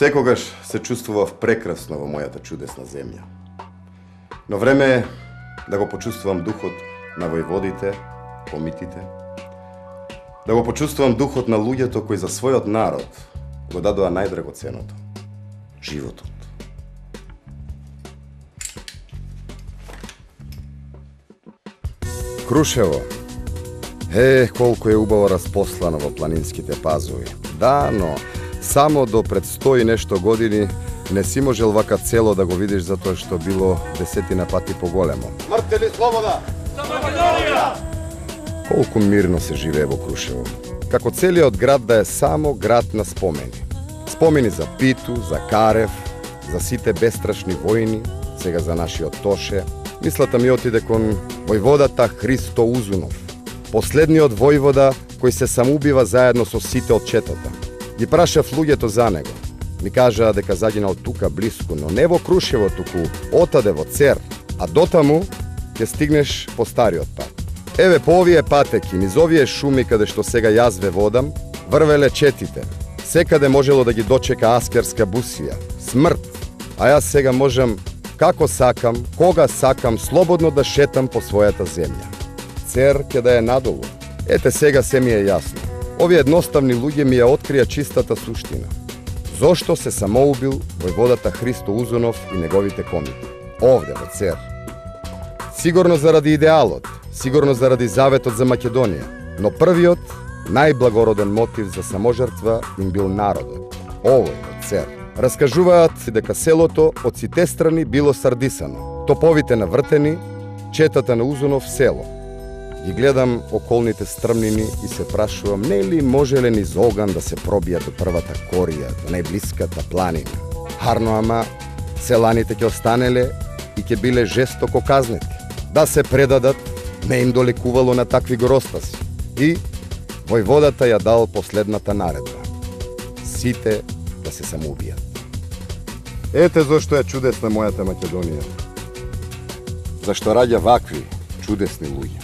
Секогаш се чувствував прекрасно во мојата чудесна земја. Но време е да го почувствувам духот на војводите, комитите, да го почувствувам духот на луѓето кои за својот народ го дадоа најдрагоценото – животот. Крушево. Колку е убаво распослано во планинските пазови. Да, но само до пред 100 и нешто години не си можел вака цело да го видиш затоа што било десетина пати поголемо. Мртели слобода! За Македонија! Колку мирно се живее во Крушево. Како целиот град да е само град на спомени. Спомени за Питу, за Карев, за сите бестрашни војни, сега за нашиот Тоше. Мислата ми отиде кон војводата Христо Узунов, последниот војвода кој се самоубива заедно со сите од четата. Ги прашав луѓето за него. Ми кажаа дека загинал тука блиску, но не во Крушево, туку отаде во Цер, а дотаму ќе стигнеш по стариот пат. Еве по овие патеки, низ овие шуми каде што сега јас ве водам, врвеле четите. Секаде можело да ги дочека аскерска бусија, смрт, а јас сега можам како сакам, кога сакам, слободно да шетам по својата земја. Цер ќе да е надолу. Ете сега се ми е јасно. Овие едноставни луѓе ми ја открија чистата суштина. Зошто се самоубил војводата Христо Узунов и неговите комити? Овде во Цер. Сигурно заради идеалот, сигурно заради заветот за Македонија, но првиот, најблагороден мотив за саможртва им бил народот. Овој во Цер. Раскажуваат дека селото од сите страни било сардисано, топовите навртени, четата на Узунов село. Ги гледам околните стрмнини и се прашувам, не ли можеле низ оган да се пробијат до првата корија, до најблиската планина. Харно, ама селаните ќе останеле и ќе биле жестоко казнети. Да се предадат, не им долекувало на такви горостаси. И војводата ја дал последната наредба. Сите да се самоубијат. Ете зашто е чудесна мојата Македонија. Зашто раѓа вакви чудесни луѓе.